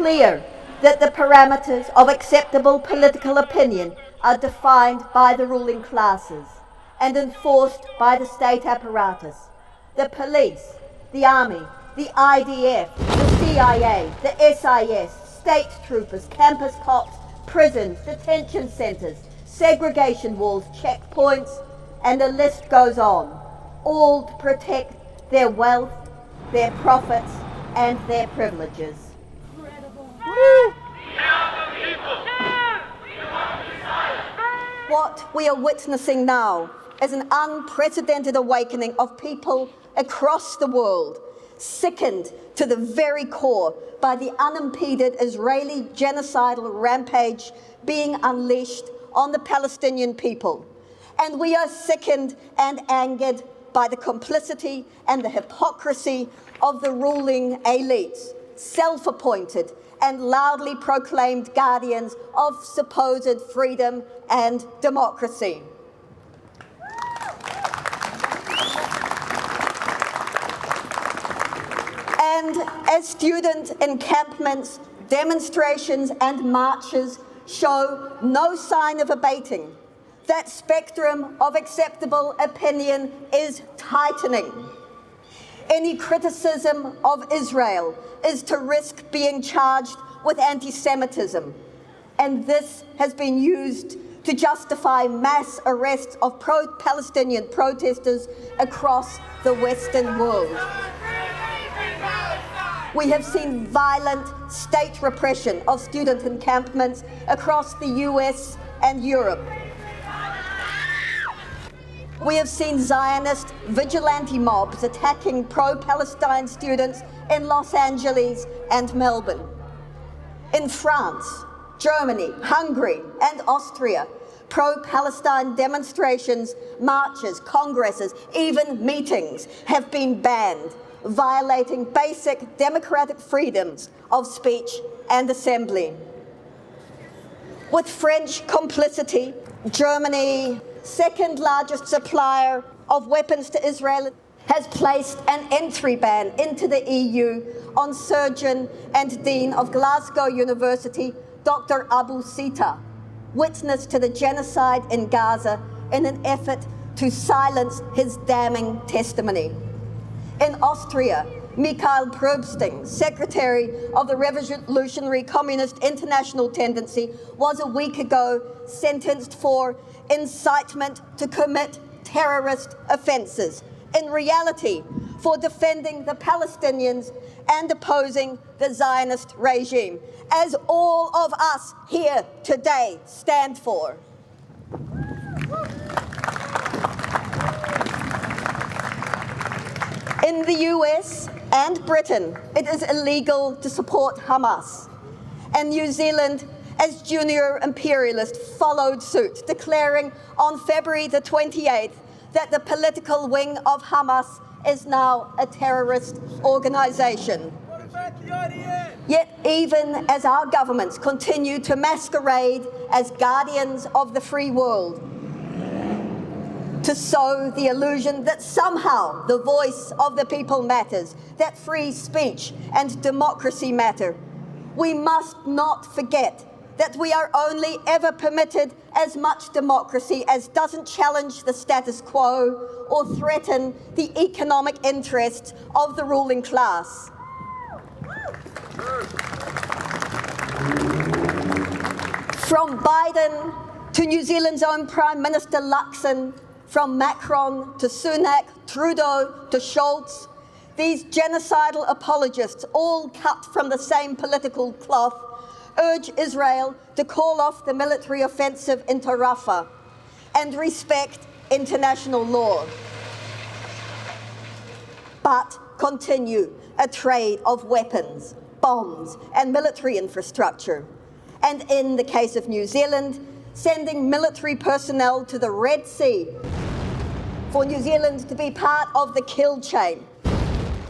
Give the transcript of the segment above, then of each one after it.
clear that the parameters of acceptable political opinion are defined by the ruling classes and enforced by the state apparatus, the police, the army, the IDF, the CIA, the SIS, state troopers, campus cops, prisons, detention centres, segregation walls, checkpoints, and the list goes on, all to protect their wealth, their profits, and their privileges. What we are witnessing now is an unprecedented awakening of people across the world, sickened to the very core by the unimpeded Israeli genocidal rampage being unleashed on the Palestinian people. And we are sickened and angered by the complicity and the hypocrisy of the ruling elites, self-appointed and loudly proclaimed guardians of supposed freedom and democracy. And as student encampments, demonstrations and marches show no sign of abating, that spectrum of acceptable opinion is tightening. Any criticism of Israel is to risk being charged with anti-Semitism, and this has been used to justify mass arrests of pro-Palestinian protesters across the Western world. We have seen violent state repression of student encampments across the US and Europe. We have seen Zionist vigilante mobs attacking pro-Palestine students in Los Angeles and Melbourne. In France, Germany, Hungary, and Austria, pro-Palestine demonstrations, marches, congresses, even meetings have been banned, violating basic democratic freedoms of speech and assembly. With French complicity, Germany, second largest supplier of weapons to Israel, has placed an entry ban into the EU on surgeon and dean of Glasgow University, Dr. Abu Sita, witness to the genocide in Gaza in an effort to silence his damning testimony. In Austria, Mikhail Probsting, secretary of the Revolutionary Communist International Tendency, was a week ago sentenced for incitement to commit terrorist offences, in reality for defending the Palestinians and opposing the Zionist regime, as all of us here today stand for. In the US and Britain, it is illegal to support Hamas, and New Zealand, as junior imperialist, followed suit, declaring on February the 28th that the political wing of Hamas is now a terrorist organisation. Yet even as our governments continue to masquerade as guardians of the free world, to sow the illusion that somehow the voice of the people matters, that free speech and democracy matter, we must not forget that we are only ever permitted as much democracy as doesn't challenge the status quo or threaten the economic interests of the ruling class. From Biden to New Zealand's own Prime Minister Luxon, from Macron to Sunak, Trudeau to Scholz, these genocidal apologists, all cut from the same political cloth, urge Israel to call off the military offensive into Rafah and respect international law, but continue a trade of weapons, bombs, and military infrastructure. And in the case of New Zealand, sending military personnel to the Red Sea for New Zealand to be part of the kill chain,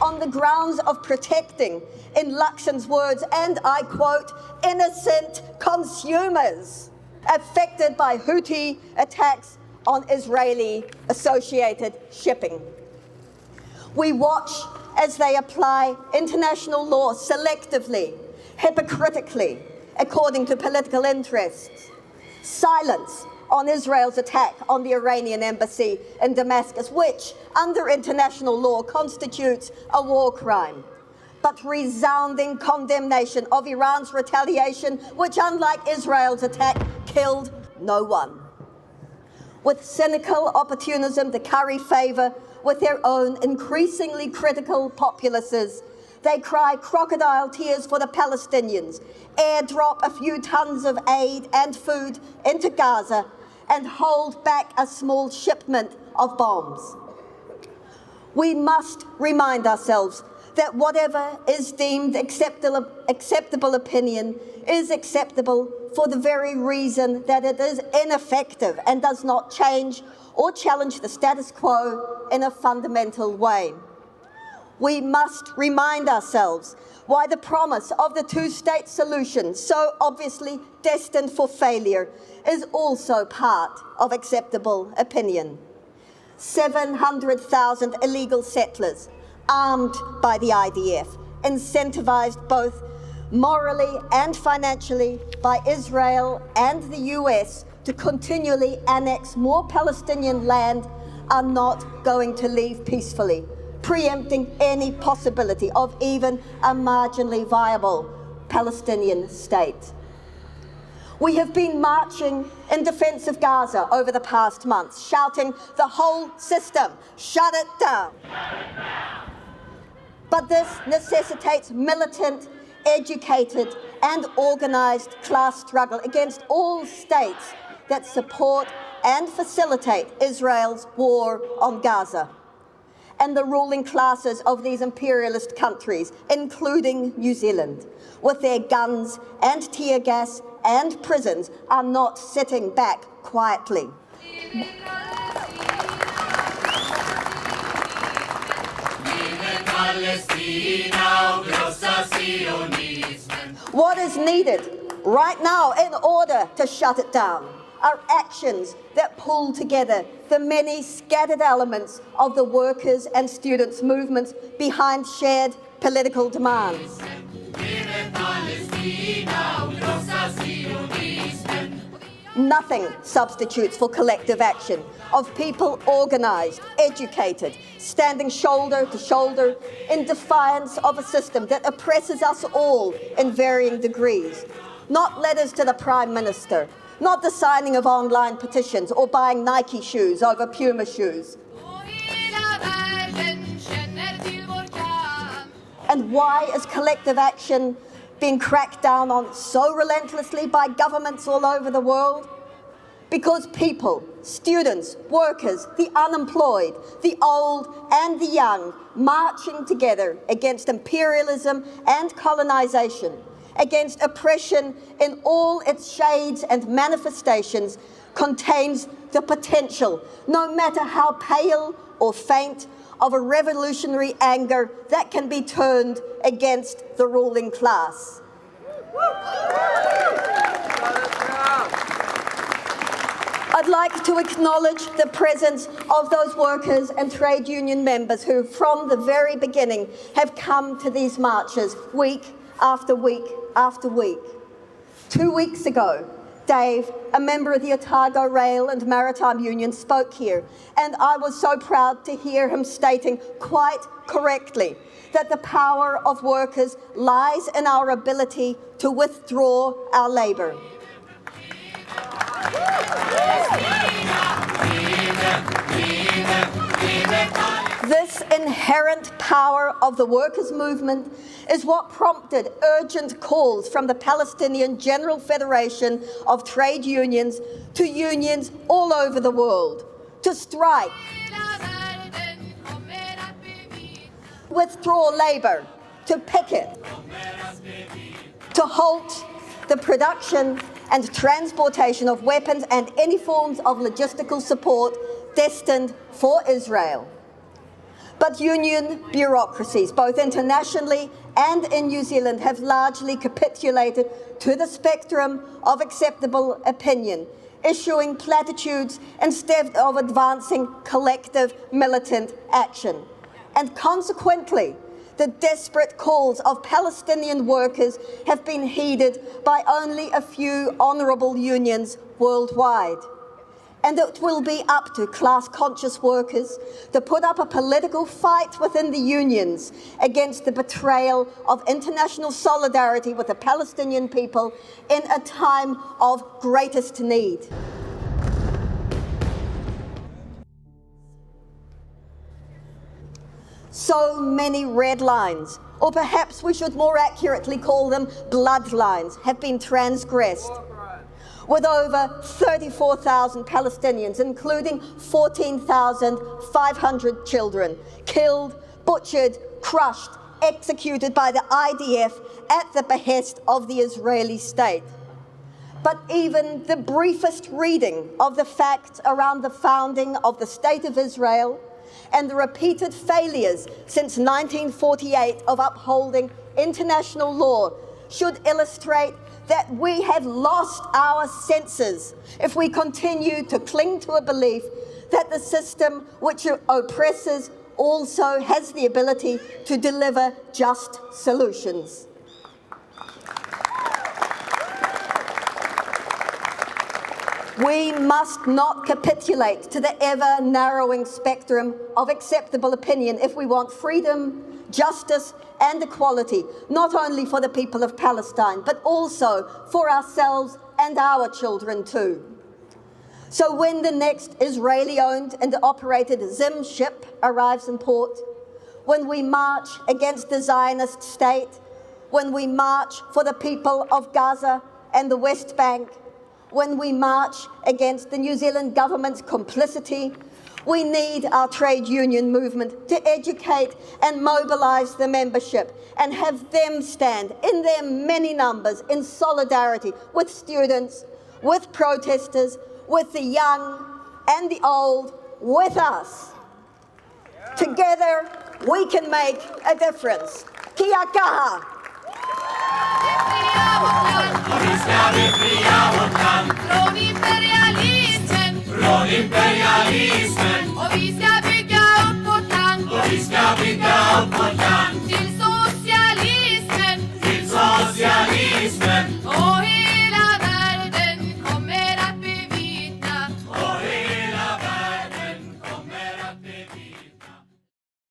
on the grounds of protecting, in Luxon's words, and I quote, innocent consumers affected by Houthi attacks on Israeli-associated shipping. We watch as they apply international law selectively, hypocritically, according to political interests. Silence on Israel's attack on the Iranian embassy in Damascus, which, under international law, constitutes a war crime. But resounding condemnation of Iran's retaliation, which, unlike Israel's attack, killed no one. With cynical opportunism to curry favour with their own increasingly critical populaces, they cry crocodile tears for the Palestinians, airdrop a few tons of aid and food into Gaza, and hold back a small shipment of bombs. We must remind ourselves that whatever is deemed acceptable opinion is acceptable for the very reason that it is ineffective and does not change or challenge the status quo in a fundamental way. We must remind ourselves why the promise of the two-state solution, so obviously destined for failure, is also part of acceptable opinion. 700,000 illegal settlers, armed by the IDF, incentivized both morally and financially by Israel and the US to continually annex more Palestinian land, are not going to leave peacefully, preempting any possibility of even a marginally viable Palestinian state. We have been marching in defence of Gaza over the past months, shouting the whole system, shut it down. But this necessitates militant, educated and organised class struggle against all states that support and facilitate Israel's war on Gaza. And the ruling classes of these imperialist countries, including New Zealand, with their guns and tear gas and prisons, are not sitting back quietly. What is needed right now in order to shut it down are actions that pull together the many scattered elements of the workers' and students' movements behind shared political demands. Nothing substitutes for collective action of people organised, educated, standing shoulder to shoulder in defiance of a system that oppresses us all in varying degrees. Not letters to the Prime Minister, not the signing of online petitions or buying Nike shoes over Puma shoes. And why is collective action being cracked down on so relentlessly by governments all over the world? Because people, students, workers, the unemployed, the old and the young, marching together against imperialism and colonisation, against oppression in all its shades and manifestations, contains the potential, no matter how pale or faint, of a revolutionary anger that can be turned against the ruling class. I'd like to acknowledge the presence of those workers and trade union members who, from the very beginning, have come to these marches week after week after week. 2 weeks ago, Dave, a member of the Otago Rail and Maritime Union, spoke here, and I was so proud to hear him stating quite correctly that the power of workers lies in our ability to withdraw our labour. This inherent power of the workers' movement is what prompted urgent calls from the Palestinian General Federation of Trade Unions to unions all over the world to strike, withdraw labour, to picket, to halt the production and transportation of weapons and any forms of logistical support destined for Israel. But union bureaucracies, both internationally and in New Zealand, have largely capitulated to the spectrum of acceptable opinion, issuing platitudes instead of advancing collective militant action. And consequently, the desperate calls of Palestinian workers have been heeded by only a few honourable unions worldwide. And it will be up to class-conscious workers to put up a political fight within the unions against the betrayal of international solidarity with the Palestinian people in a time of greatest need. So many red lines, or perhaps we should more accurately call them bloodlines, have been transgressed, with over 34,000 Palestinians, including 14,500 children, killed, butchered, crushed, executed by the IDF at the behest of the Israeli state. But even the briefest reading of the facts around the founding of the State of Israel and the repeated failures since 1948 of upholding international law should illustrate that we have lost our senses if we continue to cling to a belief that the system which oppresses also has the ability to deliver just solutions. We must not capitulate to the ever-narrowing spectrum of acceptable opinion if we want freedom, justice and equality, not only for the people of Palestine, but also for ourselves and our children too. So when the next Israeli-owned and operated Zim ship arrives in port, when we march against the Zionist state, when we march for the people of Gaza and the West Bank, when we march against the New Zealand government's complicity, we need our trade union movement to educate and mobilise the membership and have them stand in their many numbers in solidarity with students, with protesters, with the young and the old, with us. Together, we can make a difference. Kia kaha! Från imperialismen. Och vi ska bygga upp vårt land.